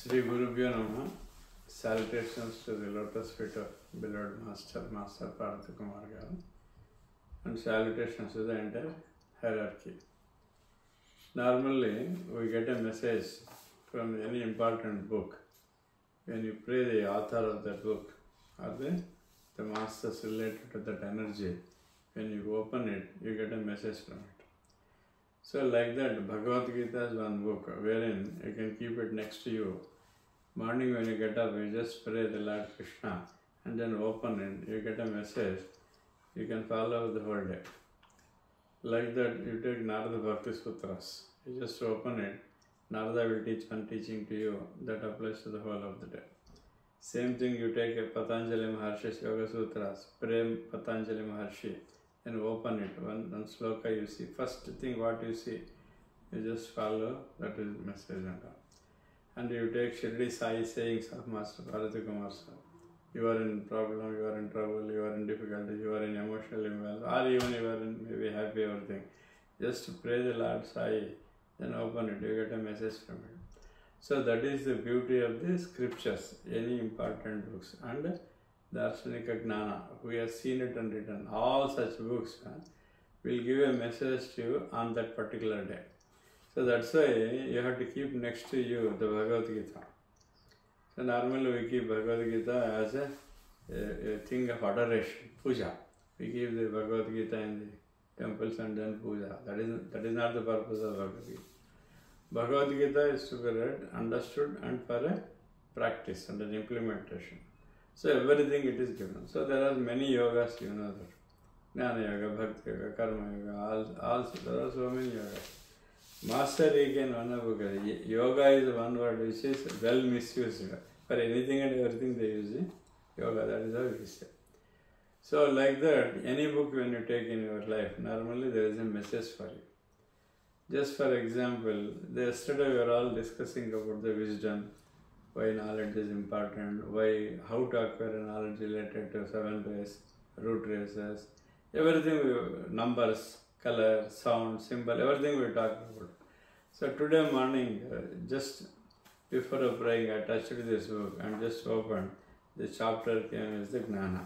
Sri Gurubhyo Namaha. Salutations to the lotus feet of beloved Master Parvati Kumar Garu, and salutations to the entire hierarchy. Normally, we get a message from any important book. When you pray the author of that book or the masters related to that energy, when you open it, you get a message from it. So like that, Bhagavad Gita is one book wherein you can keep it next to you. Morning when you get up, you just pray the Lord Krishna and then open it, you get a message, you can follow the whole day. Like that, you take Narada Bhakti Sutras, you just open it, Narada will teach one teaching to you, that applies to the whole of the day. Same thing, you take a Patanjali Maharshi's Yoga Sutras, pray Patanjali Maharshi, and open it, one sloka you see. First thing what you see, you just follow, that is message and all. And you take Shirdi Sai sayings of Master Parvati Kumar Sir. You are in problem, you are in trouble, you are in difficulty, you are in emotional imbalance, or even you are in maybe happy everything. Just pray the Lord Sai, then open it, you get a message from it. So that is the beauty of the scriptures, any important books. And Darshanika Jnana, we have seen it and written. All such books will give a message to you on that particular day. So that's why you have to keep next to you the Bhagavad Gita. So normally we keep Bhagavad Gita as a thing of adoration, puja. We keep the Bhagavad Gita in the temples and then puja. That is not the purpose of Bhagavad Gita. Bhagavad Gita is to be read, understood, and for a practice and an implementation. So everything it is given. So there are many yogas, you know that. Jnana Yoga, Bhakti Yoga, Karma Yoga, also there are so many yogas. Master again one book. Yoga is one word which is well misused. For anything and everything they use yoga, that is how we say. So like that, any book when you take in your life, normally there is a message for you. Just for example, yesterday we were all discussing about the wisdom, why knowledge is important, how to acquire knowledge related to 7 rays, root races, everything, numbers, color, sound, symbol, everything we talk about. So today morning, just before praying, I touched this book and just opened. The chapter came as the Jnana.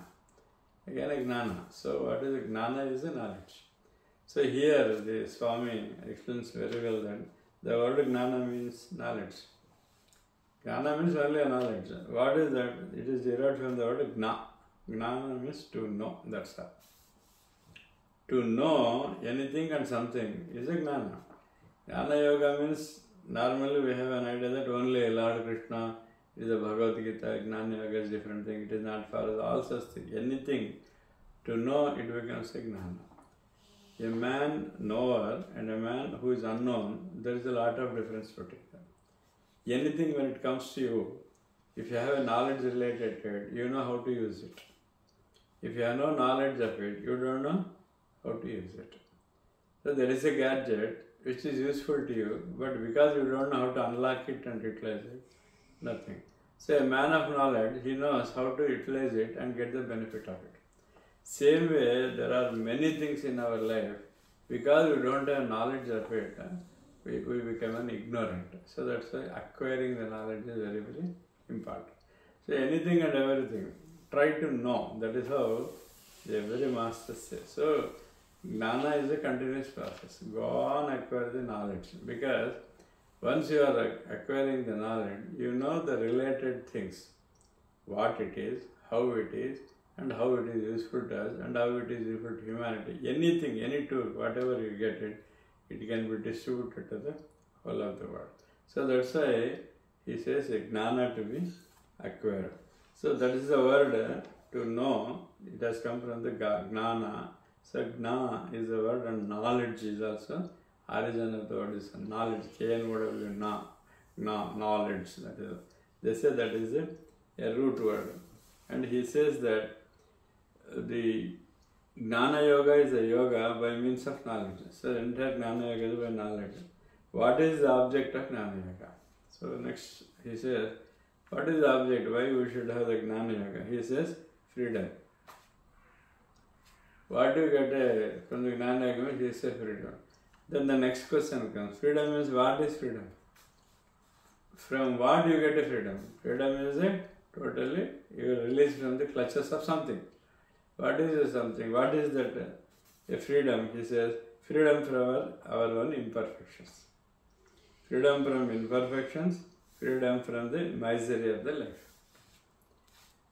Again a Jnana. So what is the Jnana? Is the knowledge. So here the Swami explains very well that the word Jnana means knowledge. Jnana means only knowledge. What is that? It is derived from the word Jna. Jnana means to know. That's all. To know anything and something is a Jnana. Jnana Yoga means normally we have an idea that only Lord Krishna is a Bhagavad Gita, Jnana Yoga is different thing. It is not for us, all such things. Anything to know, it becomes a Jnana. A man knower and a man who is unknown, there is a lot of difference between them. Anything when it comes to you, if you have a knowledge related to it, you know how to use it. If you have no knowledge of it, you don't know how to use it. So there is a gadget which is useful to you, but because you don't know how to unlock it and utilize it, nothing. So a man of knowledge, he knows how to utilize it and get the benefit of it. Same way, there are many things in our life, because we don't have knowledge of it, we become an ignorant. So that's why acquiring the knowledge is very, very important. So anything and everything, try to know. That is how the every master says. So Jnana is a continuous process. Go on, acquire the knowledge. Because once you are acquiring the knowledge, you know the related things. What it is, how it is, and how it is useful to us, and how it is useful to humanity. Anything, any tool, whatever you get it, it can be distributed to the whole of the world. So that's why he says Jnana to be acquired. So that is the word to know. It has come from the Jnana. So Jna is the word and knowledge is also origin of the word is knowledge. K-N-O-W, knowledge. That is, they say that is a root word. And he says that the Jnana Yoga is a yoga by means of knowledge. So entire Jnana Yoga is by knowledge. What is the object of Jnana Yoga? So next he says, what is the object? Why we should have the Jnana Yoga? He says, freedom. What do you get from the Jnana Yoga? He says freedom. Then the next question comes. Freedom means what is freedom? from what you get a freedom? Freedom is a totally, you are released from the clutches of something. What is a something? What is that? A freedom, he says, freedom from our own imperfections. Freedom from imperfections, freedom from the misery of the life.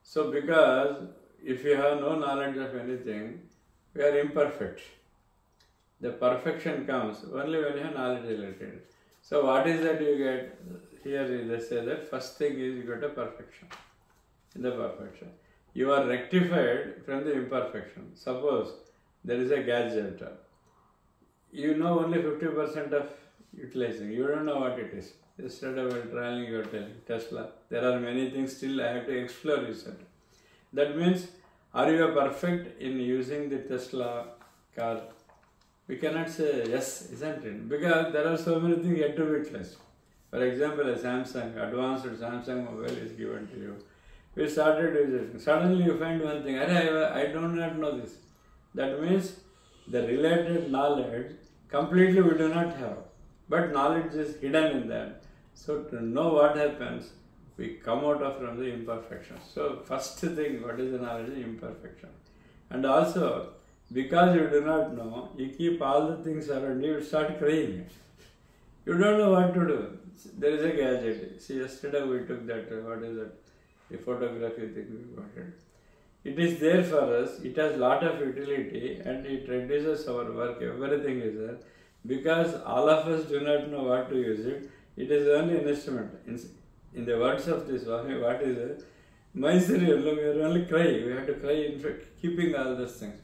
So because if you have no knowledge of anything, we are imperfect. The perfection comes only when you have knowledge related. So what is that you get? Here they say that first thing is you get a perfection. In the perfection. You are rectified from the imperfection. Suppose there is a gadget. You know only 50% of utilizing. You don't know what it is. Yesterday while traveling you are telling Tesla. There are many things still I have to explore, you said. That means, are you perfect in using the Tesla car? We cannot say yes, isn't it? Because there are so many things yet to be utilized. For example, a Samsung, advanced Samsung mobile is given to you. We started using. Suddenly you find one thing, I do not know this. That means the related knowledge completely we do not have. But knowledge is hidden in that. So to know what happens, we come out of from the imperfection. So first thing, what is the knowledge? Imperfection. And also, because you do not know, you keep all the things around you, you start crying. You don't know what to do. There is a gadget. See, yesterday we took that, what is that? The photography thing we got it. It is there for us, it has lot of utility and it reduces our work, everything is there. Because all of us do not know what to use it, it is only an instrument. In the words of this Swami, what is it? Misery, we are only crying. We have to cry in fact, keeping all those things.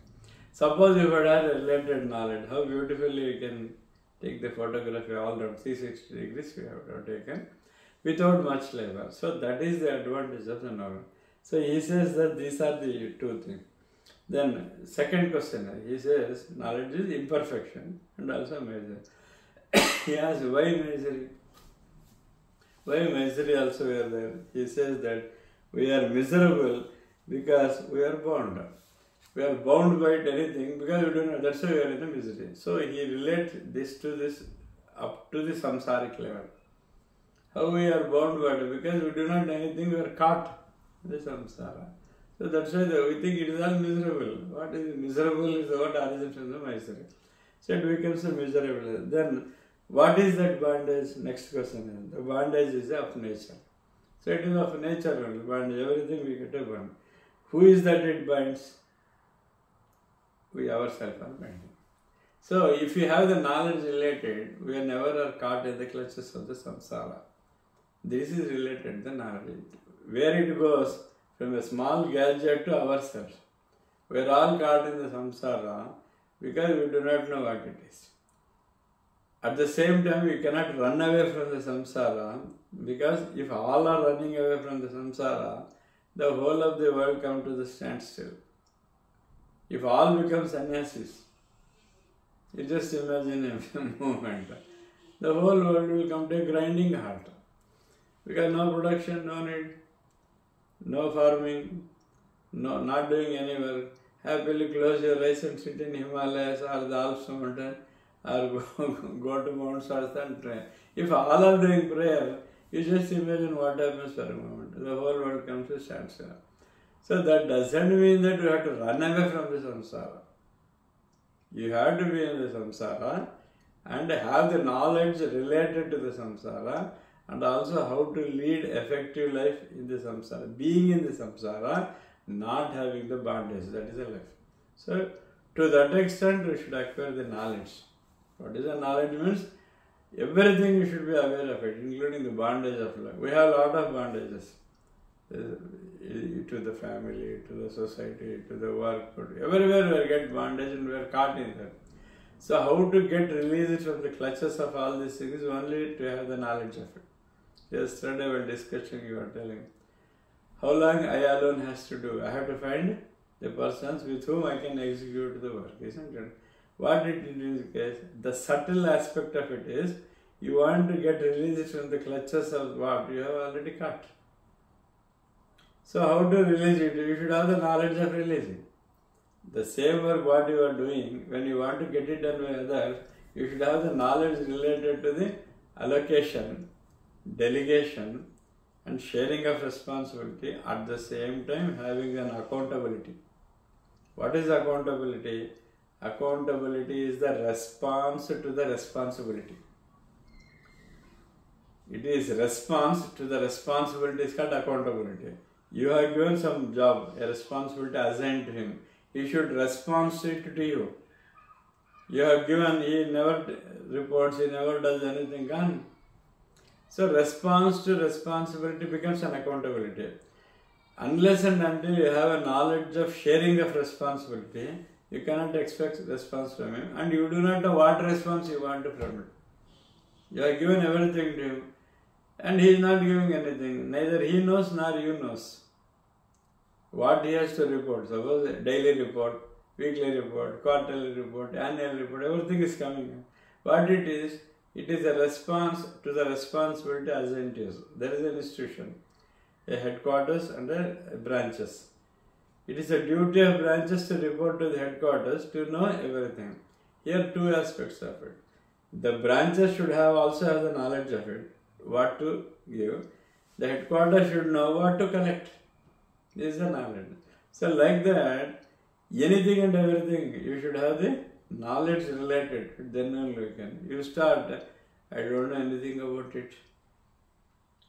Suppose you would have related knowledge, how beautifully you can take the photography all around 360 degrees we have taken without much labor. So that is the advantage of the knowledge. So he says that these are the two things. Then second question, he says knowledge is imperfection and also misery. He asks why misery? Why misery also we are there? He says that we are miserable because we are bound. We are bound by anything because we do not, that's why we are in the misery. So he relates this to this up to the samsaric level. How we are bound by it? Because we do not do anything, we are caught in the samsara. So that's why we think it is all miserable. What is miserable is what arises from the misery. So it becomes a miserable. Then what is that bondage? Next question is, the bondage is of nature. So it is of nature only, bondage, everything we get a bond. Who is that it binds? We ourselves are binding. So if you have the knowledge related, we are never caught in the clutches of the samsara. This is related to the knowledge. Where it goes from a small gadget to ourselves. We are all caught in the samsara because we do not know what it is. At the same time, we cannot run away from the samsara because if all are running away from the samsara, the whole of the world comes to the standstill. If all become sannyasis, you just imagine a moment, the whole world will come to a grinding halt. Because no production, no need, no farming, no, not doing any work. Happily close your eyes and sit in Himalayas or the Alps mountain or go to Mount Shasta and pray. If all are doing prayer, you just imagine what happens for a moment. The whole world comes to standstill. So that doesn't mean that you have to run away from the samsara. You have to be in the samsara and have the knowledge related to the samsara and also how to lead effective life in the samsara. Being in the samsara, not having the bondage, that is a life. So to that extent, we should acquire the knowledge. What is the knowledge means? Everything you should be aware of it, including the bondage of life. We have a lot of bondages. To the family, to the society, to the work, everywhere we get bondage and we are caught in that. So how to get released from the clutches of all these things is only to have the knowledge of it. Yesterday while discussing you were telling, how long I alone has to do? I have to find the persons with whom I can execute the work, isn't it? What it is in this case, the subtle aspect of it is, you want to get released from the clutches of what you have already caught. So how to release it? You should have the knowledge of releasing. The same work what you are doing, when you want to get it done by others, you should have the knowledge related to the allocation delegation and sharing of responsibility, at the same time having an accountability. What is accountability? Accountability is the response to the responsibility. It is response to the responsibility is called accountability. You have given some job, a responsibility assigned to him. He should respond it to you. You have given, he never reports, he never does anything, can. So response to responsibility becomes an accountability. Unless and until you have a knowledge of sharing of responsibility, you cannot expect response from him, and you do not know what response you want from him. You have given everything to him, and he is not giving anything. Neither he knows nor you knows what he has to report. Suppose a daily report, weekly report, quarterly report, annual report, everything is coming. What it is a response to the responsibility assigned to you. There is an institution, a headquarters and a branches. It is a duty of branches to report to the headquarters to know everything. Here two aspects of it. The branches should also have the knowledge of it, what to give. The headquarters should know what to collect. This is the knowledge. So like that, anything and everything, you should have the knowledge related. Then only you can. You start, I don't know anything about it.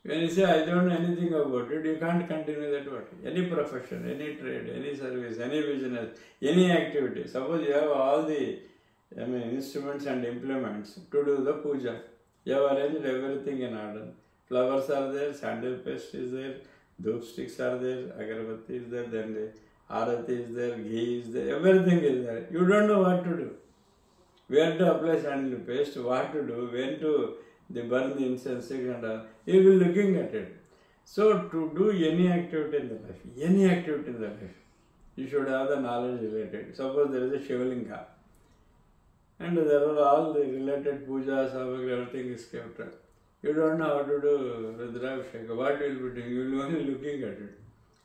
When you say, I don't know anything about it, you can't continue that work. Any profession, any trade, any service, any business, any activity. Suppose you have all the instruments and implements to do the puja. You have arranged everything in order. Flowers are there, sandal paste is there, dhoop sticks are there, agarbatti is there, then the arati is there, ghee is there, everything is there. You don't know what to do. Where to apply sandal paste, what to do, when to burn the incense and all. You will be looking at it. So to do any activity in the life, you should have the knowledge related. Suppose there is a Shivalinga, and there are all the related pujas, everything is kept. You don't know how to do Rudravisheka. What will be doing? You will only looking at it.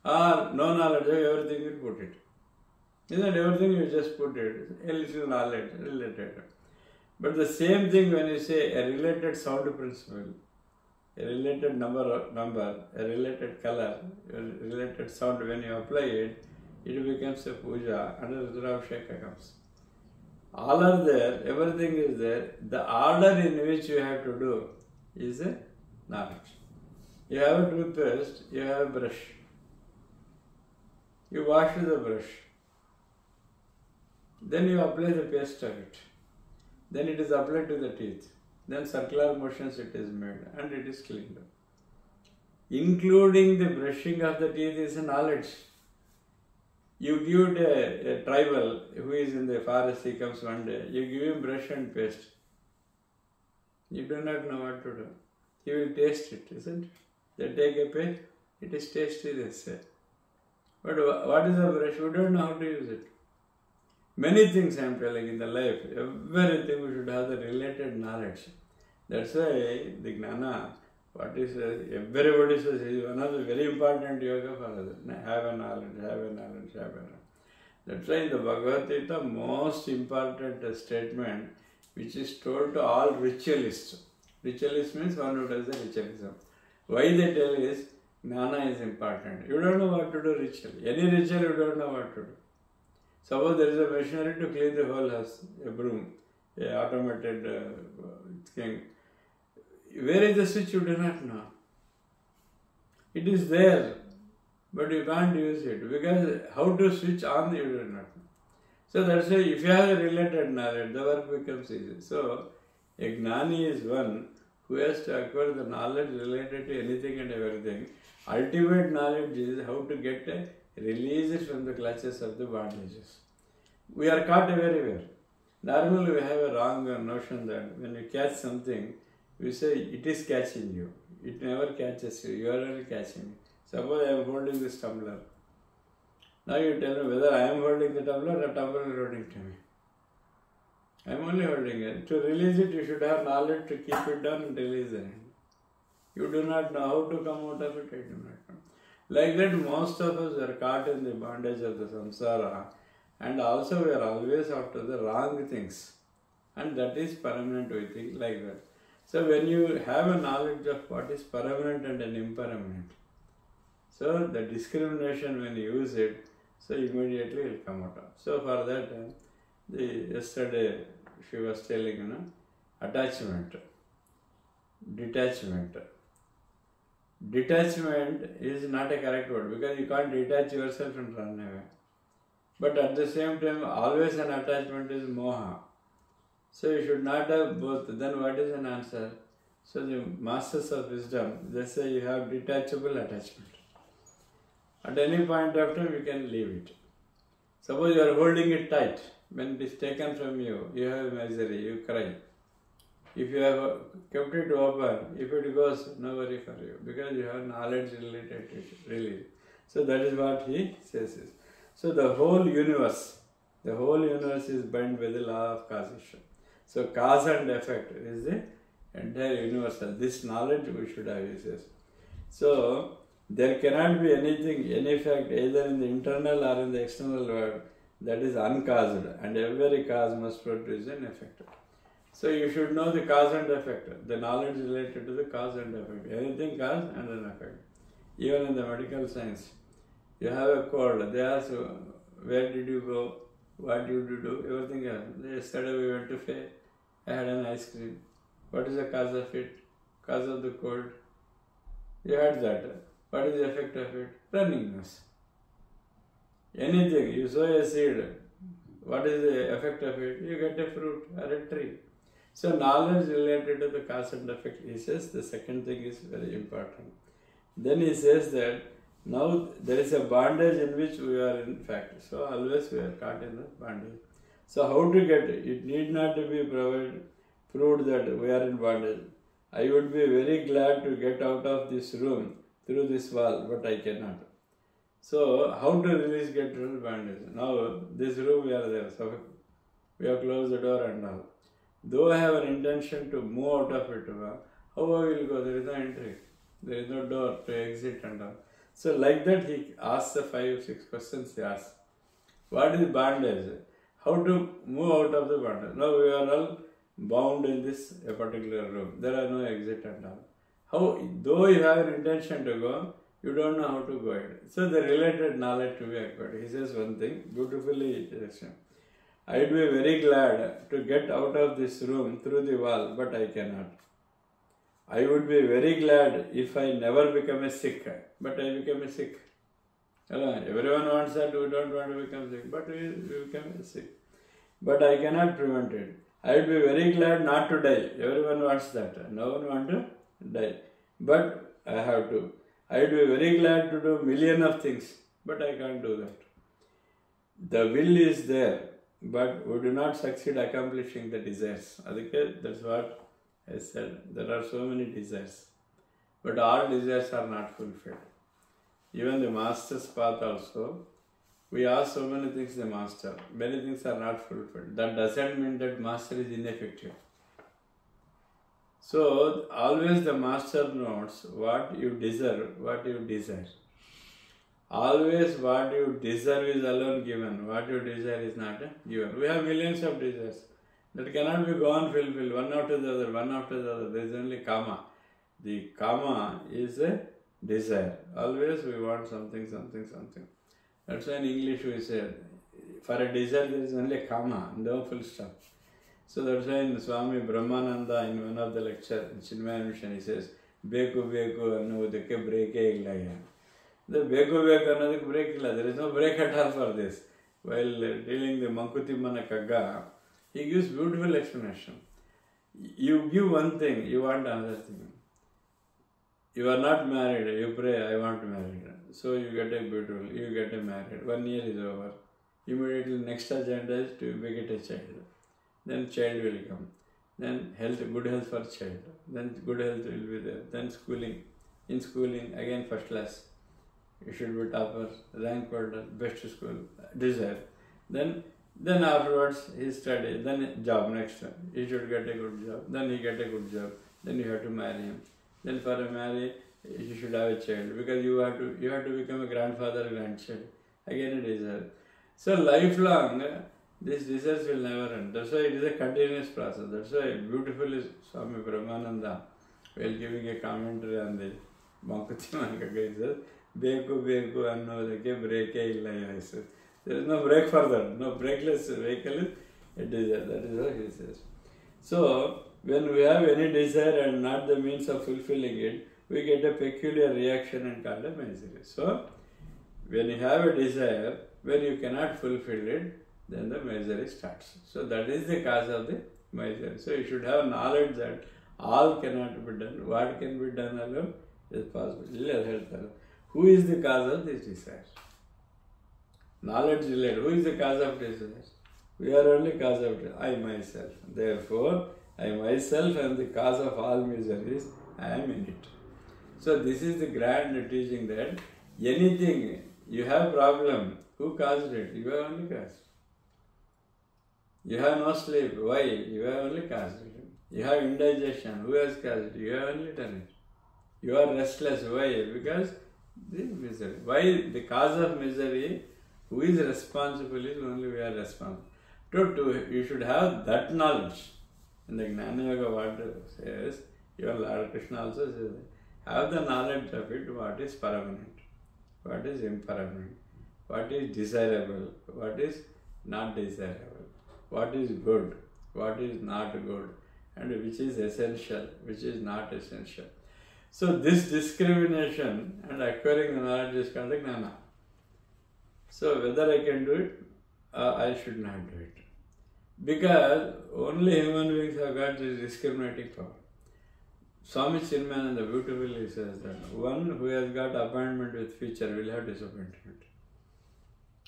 Or no knowledge of everything you put it. Isn't everything you just put it? A little knowledge related. But the same thing when you say a related sound principle, a related number, a related color, a related sound, when you apply it, it becomes a puja and a Rudravisheka comes. All are there, everything is there. The order in which you have to do is a knowledge. You have a toothpaste, you have a brush. You wash the brush. Then you apply the paste of it. Then it is applied to the teeth. Then circular motions it is made and it is cleaned up. Including the brushing of the teeth is a knowledge. You give it a tribal who is in the forest, he comes one day, you give him brush and paste. You do not know what to do. He will taste it, isn't it? They take a paste, it is tasty, they say. But what is a brush? We don't know how to use it. Many things I am telling in the life, everything we should have the related knowledge. That's why the Jnāna, what is everybody says is one of the very important yoga for others. Have a knowledge, have a knowledge, have a knowledge. That's why in the Bhagavad Gita, most important statement which is told to all ritualists. Ritualist means one who does the ritualism. Why they tell is, Jnāna is important. You don't know what to do ritual. Any ritual you don't know what to do. Suppose there is a machinery to clean the whole house, a broom, a automated thing. Where is the switch? You do not know. It is there, but you can't use it because how to switch on you do not know. So that's why if you have a related knowledge, the work becomes easy. So a Jnani is one who has to acquire the knowledge related to anything and everything. Ultimate knowledge is how to get released from the clutches of the bondages. We are caught everywhere. Normally we have a wrong notion that when you catch something, we say it is catching you. It never catches you. You are only catching me. Suppose I am holding this tumbler. Now you tell me whether I am holding the tumbler or tumbler is holding to me. I am only holding it. To release it, you should have knowledge to keep it down and release it. You do not know how to come out of it. I do not know. Like that, most of us are caught in the bondage of the samsara, and also we are always after the wrong things. And that is permanent, we think, like that. So when you have a knowledge of what is permanent and an impermanent, so the discrimination when you use it, so immediately it will come out. So for that, yesterday she was telling, attachment, detachment. Detachment is not a correct word because you can't detach yourself and run away. But at the same time, always an attachment is moha. So you should not have both. Then what is an answer? So the masters of wisdom, they say you have detachable attachment. At any point of time, you can leave it. Suppose you are holding it tight. When it is taken from you, you have misery, you cry. If you have kept it open, if it goes, no worry for you, because you have knowledge related to it, really. So that is what he says. So the whole universe is bound by the law of causation. So cause and effect is the entire universal. This knowledge we should have, he says. So there cannot be anything, any fact, either in the internal or in the external world, that is uncaused, and every cause must produce an effect. So you should know the cause and effect, the knowledge related to the cause and effect. Anything cause and an effect. Even in the medical science, you have a cold, they ask, where did you go, what did you do, everything else. Yesterday we went to fair, I had an ice cream. What is the cause of it? Cause of the cold. You had that. What is the effect of it? Running nose. Anything, you sow a seed, what is the effect of it? You get a fruit or a tree. So knowledge related to the cause and effect, he says, the second thing is very important. Then he says that now there is a bondage in which we are in fact. So always we are caught in the bondage. So how to get it? It need not to be proved that we are in bondage. I would be very glad to get out of this room through this wall, but I cannot. So how to release, get rid of bondage? Now this room we are there, so we have closed the door and all. Though I have an intention to move out of it, how I will go? There is no entry, there is no door to exit and all. So like that he asks the 5-6 questions he asks. What is bondage? How to move out of the bondage? Now we are all bound in this a particular room. There are no exit and all. How, though you have an intention to go, you don't know how to go ahead. So the related knowledge to be acquired. He says one thing, beautifully explained. I would be very glad to get out of this room through the wall, but I cannot. I would be very glad if I never become a sick, but I become a sick. Everyone wants that, we don't want to become sick, but we become sick. But I cannot prevent it. I would be very glad not to die. Everyone wants that. No one wants to die. But I have to. I would be very glad to do million of things, but I can't do that. The will is there, but we do not succeed accomplishing the desires. That's what I said. There are so many desires, but all desires are not fulfilled. Even the master's path also, we ask so many things the master. Many things are not fulfilled. That doesn't mean that master is ineffective. So always the master knows what you deserve, what you desire. Always what you deserve is alone given. What you desire is not given. We have millions of desires that cannot be gone fulfilled, one after the other, one after the other. There is only kama. The kama is a desire. Always we want something, something, something. That's why in English we say, for a desire there is only kama, no full stop. So that's why in Swami Brahmananda, in one of the lectures, in Chinmaya Mission, he says, Beku Beku annudake break illa. The Beku Beku annudake break illa. There is no break at all for this. While dealing the Mankutimana Kagga, he gives beautiful explanation. You give one thing, you want another thing. You are not married, you pray, I want to marry. So you get a beautiful, you get a married. 1 year is over. Immediately next agenda is to beget a child. Then child will come. Then health, good health for child. Then good health will be there. Then schooling. In schooling, again first class. You should be topper, rank holder, best school, desire. Then afterwards he study. Then job next one. He should get a good job. Then he get a good job. Then you have to marry him. Then for a marriage, you should have a child because you have to become a grandfather, grandchild. Again a desire. So lifelong, this research will never end. That's why it is a continuous process. That's why beautifully Swami Brahmananda, while giving a commentary on the Mankuti Mankaka, he says, Beku Beku annodake brake illa, he says. There is no brake for that. No brakeless vehicle is a desire. That is what he says. So, when we have any desire and not the means of fulfilling it, we get a peculiar reaction and called a misery. So, when you have a desire, when you cannot fulfill it, then the misery starts. So, that is the cause of the misery. So, you should have knowledge that all cannot be done. What can be done alone is possible. Who is the cause of this desire? Knowledge related. Who is the cause of desire? We are only cause of it. I myself. Therefore, I myself am the cause of all miseries. I am in it. So this is the grand teaching that anything you have problem, who caused it? You have only caused. You have no sleep. Why? You have only caused it. You have indigestion. Who has caused it? You have only done it. You are restless. Why? Because the misery. Why? The cause of misery, who is responsible is only we are responsible. You should have that knowledge. In the Jnana Yoga, what says, your Lord Krishna also says, have the knowledge of it, what is permanent, what is impermanent, what is desirable, what is not desirable, what is good, what is not good, and which is essential, which is not essential. So this discrimination and acquiring the knowledge is called the Jnana. So whether I can do it, I should not do it. Because only human beings have got this discriminating power. Swami Chinmayananda beautifully says that one who has got appointment with future will have disappointment.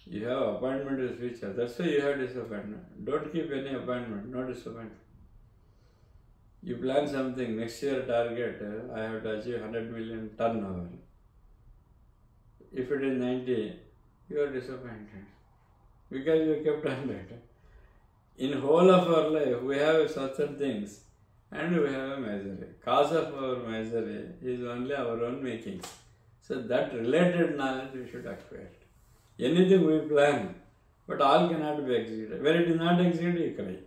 You have appointment with future, that's why you have disappointment. Don't keep any appointment, no disappointment. You plan something, next year target, I have to achieve 100 million turnover. If it is 90, you are disappointed. Because you kept 100. In whole of our life, we have certain things and we have a misery. Cause of our misery is only our own makings. So that related knowledge we should acquire. Anything we plan, but all cannot be executed. Where it is not executed, you cry.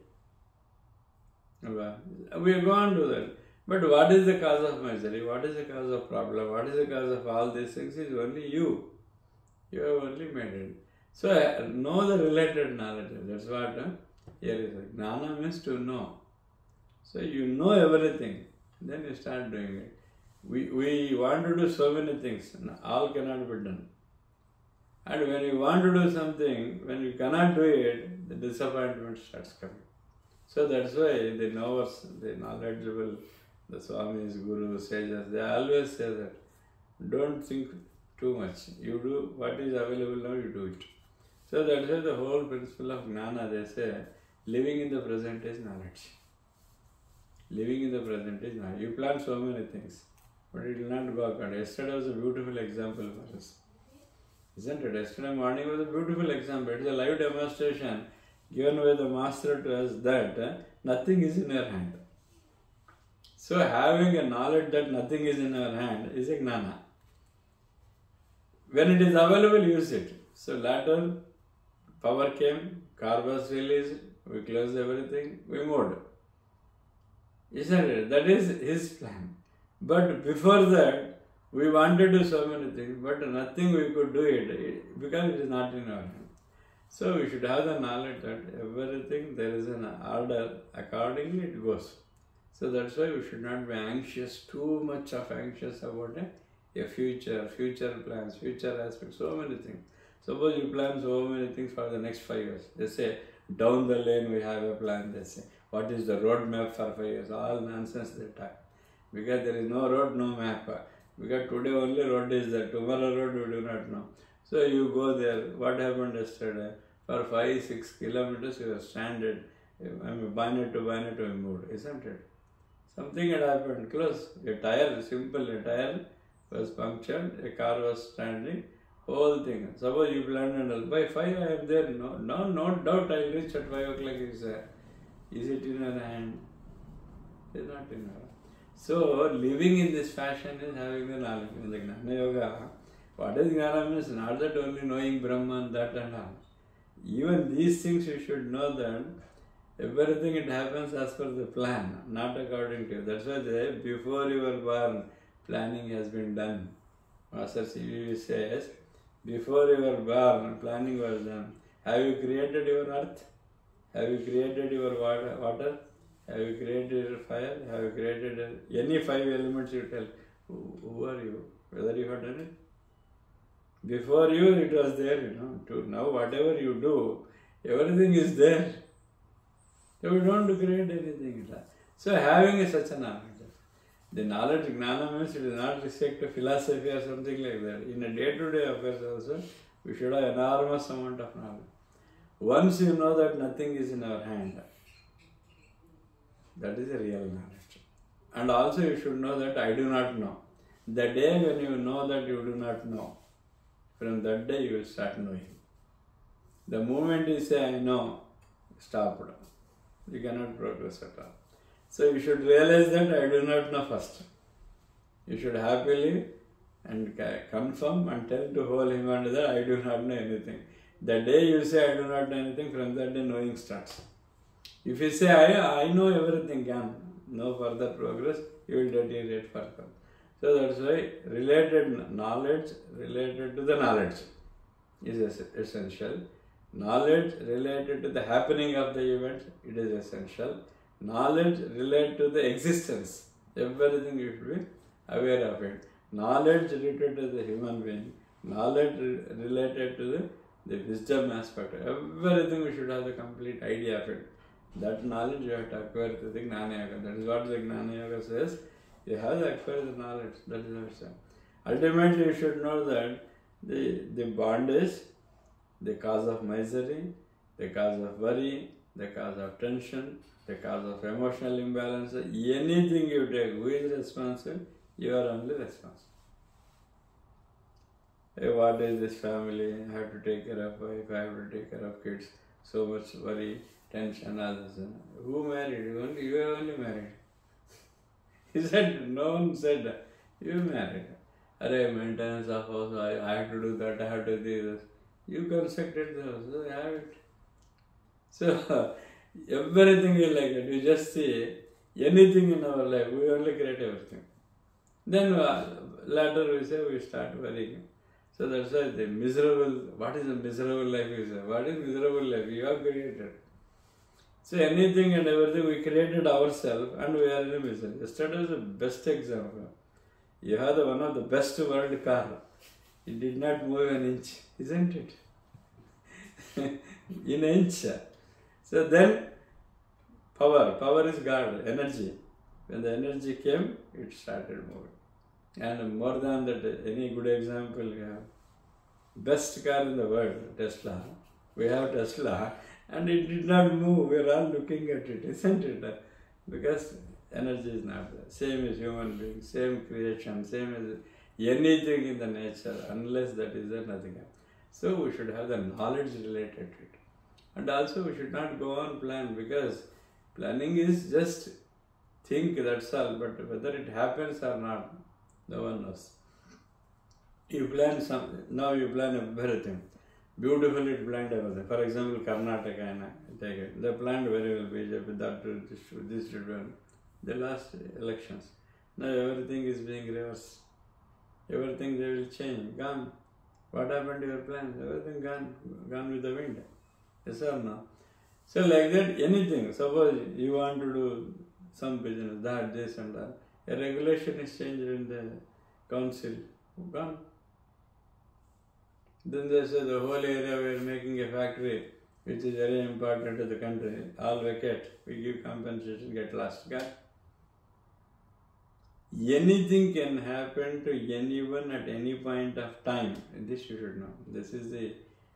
We go on to that. But what is the cause of misery? What is the cause of problem? What is the cause of all these things is only you. You have only made it. So know the related knowledge. That's what here is. Jnana means to know. So you know everything. Then you start doing it. We want to do so many things. All cannot be done. And when you want to do something, when you cannot do it, the disappointment starts coming. So that's why the knowers, the knowledgeable, the Swamis, Gurus, Sages, they always say that don't think too much. You do what is available now, you do it. So that's why the whole principle of Jnana, they say, living in the present is knowledge. Living in the present is knowledge. You plan so many things, but it will not work out. Yesterday was a beautiful example for us. Isn't it? Yesterday morning was a beautiful example. It is a live demonstration given by the master to us that nothing is in your hand. So having a knowledge that nothing is in our hand is a Jnana. When it is available, use it. So later, power came, car was released, we closed everything, we moved. Isn't it? That is his plan. But before that, we wanted to do so many things, but nothing we could do it because it is not in our hand. So we should have the knowledge that everything there is an order, accordingly it goes. So that's why we should not be anxious, too much of anxious about a future plans, future aspects, so many things. Suppose you plan so many things for the next 5 years. They say, down the lane we have a plan, they say. What is the road map for 5 years? All nonsense they talk. Because there is no road, no map. Because today only road is there, tomorrow road we do not know. So you go there, what happened yesterday? For 5-6 kilometers you are stranded. Bonnet to bonnet we moved, isn't it? Something had happened, close. A tire was punctured, a car was standing, whole thing. Suppose you planned and all, by 5 I am there, no doubt I will reach at 5 o'clock, is it in your hand? It is not in your hand. So, living in this fashion is having the knowledge. In the Jnana Yoga, what is Jnana means? Not that only knowing Brahman, that and all. Even these things you should know that everything it happens as per the plan, not according to you. That's why they, before you were born, planning has been done. Master CVV says, before you were born, planning was done. Have you created your earth? Have you created your water? Have you created your fire? Have you created any 5 elements you tell? Who are you? Whether you have done it? Before you, it was there, now whatever you do, everything is there. So we don't create anything. So having such a knowledge. The knowledge, Jnana means it is not restrict to philosophy or something like that. In a day-to-day affairs also, we should have enormous amount of knowledge. Once you know that nothing is in our hand, that is a real knowledge. And also you should know that I do not know. The day when you know that you do not know, from that day you will start knowing. The moment you say I know, stop. You cannot progress at all. So you should realize that I do not know first. You should happily and confirm and tell to whole humanity that I do not know anything. The day you say I do not know anything, from that day knowing starts. If you say I know everything, no further progress, you will deteriorate further. So that's why related knowledge related to the knowledge is essential. Knowledge related to the happening of the event, it is essential. Knowledge related to the existence, everything you should be aware of it. Knowledge related to the human being, knowledge related to the wisdom aspect, everything we should have the complete idea of it. That knowledge you have to acquire through the Jnana Yoga. That is what the Jnana Yoga says. You have to acquire the knowledge. That is what it says. Ultimately, you should know that the bondage, the cause of misery, the cause of worry, the cause of tension, the cause of emotional imbalance, anything you take, who is responsible? You are only responsible. Hey, what is this family? I have to take care of wife, I have to take care of kids. So much worry, tension, all this. Who married? You are only married. He said, no one said, you married. Array, maintenance of house, I have to do that, I have to do this. You constructed the house, so you have it. So, everything is like that. You just see anything in our life, we only create everything. Then later we say we start worrying. So that's why the miserable, what is a miserable life? You say, what is miserable life? You have created. So anything and everything we created ourselves and we are in a misery. Yesterday was the best example. You have one of the best world car. It did not move an inch, isn't it? In an inch. So then, power is God, energy. When the energy came, it started moving. And more than that, any good example we have. Best car in the world, Tesla. We have Tesla and it did not move. We are all looking at it, isn't it? Because energy is not there. Same as human beings, same creation, same as anything in the nature. Unless that is there, nothing else. So we should have the knowledge related to it. And also we should not go on plan, because planning is just think, that's all. But whether it happens or not, no one knows. You plan something, now you plan everything. Beautifully planned everything. For example, Karnataka, take it. They planned very well, BJP, that this should be. They lost elections. Now everything is being reversed. Everything they will change, gone. What happened to your plans? Everything gone with the wind. Yes or no? So like that, anything. Suppose you want to do some business, that, this and that. A regulation is changed in the council, gone. Then they say the whole area we are making a factory, which is very important to the country, all vacate, we give compensation, get lost, gone. Anything can happen to anyone at any point of time. This you should know. This is the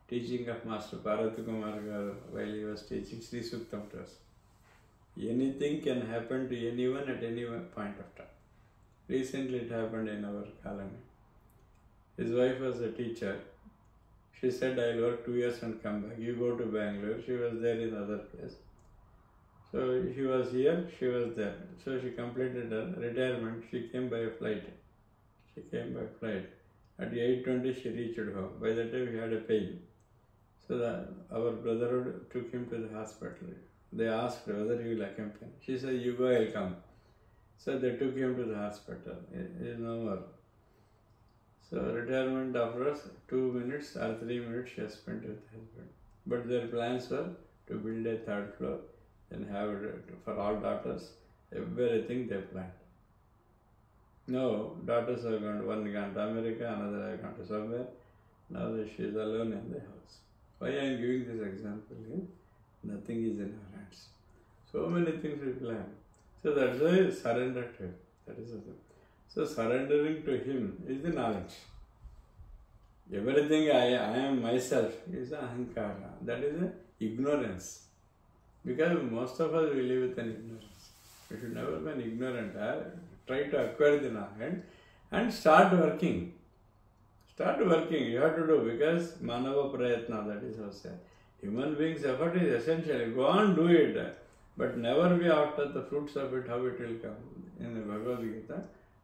teaching of Master Parvati Kumar Garu while he was teaching Sri Suktam to us. Anything can happen to anyone at any point of time. Recently it happened in our colony. His wife was a teacher. She said, I'll work 2 years and come back. You go to Bangalore. She was there in other place. So he was here, she was there. So she completed her retirement. She came by a flight. At 8:20 she reached home. By the time she had a pain. So our brother took him to the hospital. They asked whether he will accompany. She said, "You go, I'll come." So they took him to the hospital. He is no more. So retirement after 2 minutes or 3 minutes she has spent with her husband. But their plans were to build a 3rd floor and have it for all daughters. Everything they planned. No, daughters have gone, one gone to America, another have gone to somewhere. Now she is alone in the house. Why I am giving this example here? Nothing is in our hands. So many things we plan. So that's why surrender to him. That is the thing. So surrendering to him is the knowledge. Everything I am myself is ahankara. That is a ignorance. Because most of us we live with an ignorance. We should never be ignorant. Try to acquire the knowledge and start working. Start working. You have to do because manava prayatna, that is how said. Human beings' effort is essential. Go on, do it. But never be after the fruits of it, how it will come. In the Bhagavad Gita,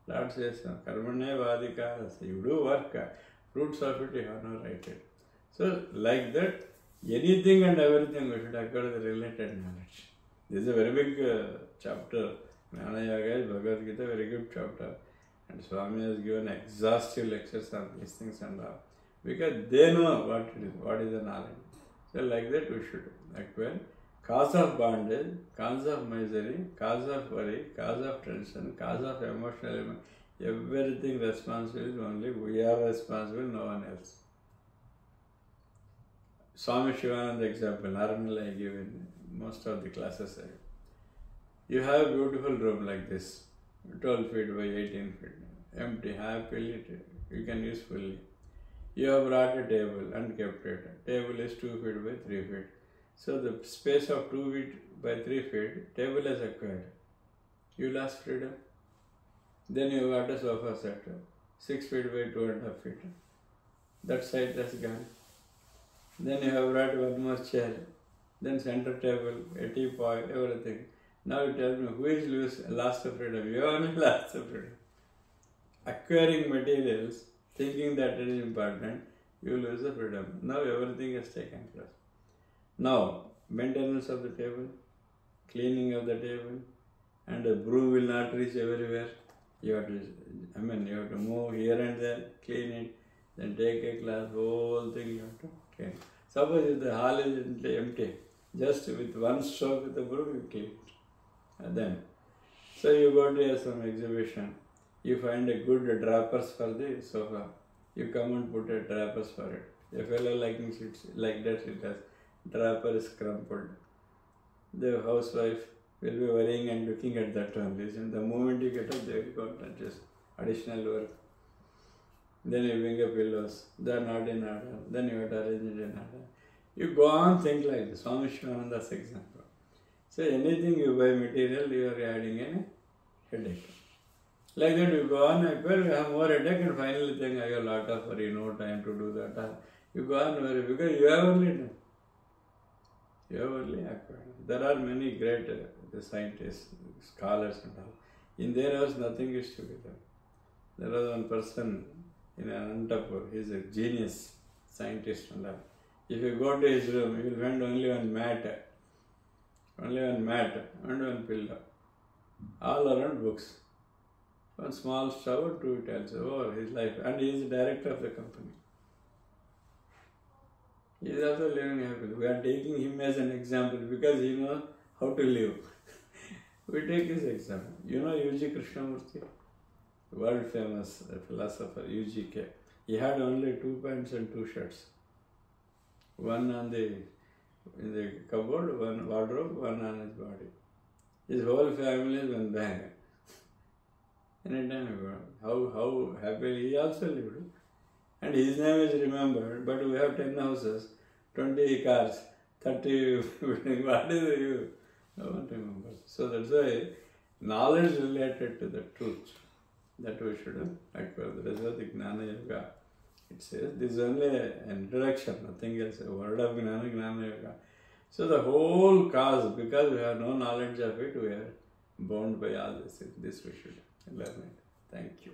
Lord says, Karmane vadika, you do work. Fruits of it, you have no right. So, like that, anything and everything we should acquire the related knowledge. This is a very big chapter. Jnana Yoga is Bhagavad Gita, very good chapter. And Swami has given exhaustive lectures on these things and all. Because they know what is the knowledge. So like that we should acquire. Cause of bondage, cause of misery, cause of worry, cause of tension, cause of emotional, everything responsible is only we are responsible, no one else. Swami Shivananda example, normally I give in most of the classes. You have a beautiful room like this, 12 feet by 18 feet, empty, happily, you can use fully. You have brought a table and kept it. Table is 2 feet by 3 feet. So the space of 2 feet by 3 feet, table is acquired. You lost freedom. Then you got a sofa set, 6 feet by 2.5 feet. That side has gone. Then you have brought one more chair. Then center table, a teapot, everything. Now you tell me, who is lost the freedom? You only lost the freedom. Acquiring materials, thinking that it is important, you lose the freedom. Now everything is taken place. Now, maintenance of the table, cleaning of the table, and the broom will not reach everywhere. You have to, you have to move here and there, clean it, then take a class, whole thing you have to clean. Suppose if the hall is empty, just with one stroke with the broom you clean it. And then, so you go to some exhibition, you find a good drapers for the sofa, you come and put a drapers for it. A fellow like that it has. Draper is crumpled. The housewife will be worrying and looking at that only. And the moment you get up, they will go and just additional work. Then you bring up pillows. They are not in order. Then you have to arrange it in order. You go on think like this. Swami Shivananda's example. So anything you buy material, you are adding a headache. Like that you go on, acquire, you have more headache and finally think I have a lot of worry, no time to do that. You go on worry because you have only done. You have only acquired. There are many great scientists, scholars and all. In their house, nothing is together. There was one person in Anantapur, he is a genius scientist and all. If you go to his room, you will find only one mat and one pillow. All around books. One small stove, 2 utensils. Oh, his life. And he is the director of the company. He is also living happily. We are taking him as an example because he knows how to live. We take his example. You know U.G. Krishnamurti? World famous philosopher, U.G.K. He had only 2 pants and 2 shirts. One in the cupboard, one wardrobe, one on his body. His whole family is one bag. Anytime you go, how happily he also lived. And his name is remembered, but we have 10 houses, 20 cars, 30 buildings. What is the use? No one remembers. So that's why knowledge related to the truth that we should acquire. That is what the Jnāna Yoga. It says this is only an introduction, nothing else. A word of Jnāna, Jnāna Yoga. So the whole cause, because we have no knowledge of it, we are bound by all this. This we should learn it. Thank you.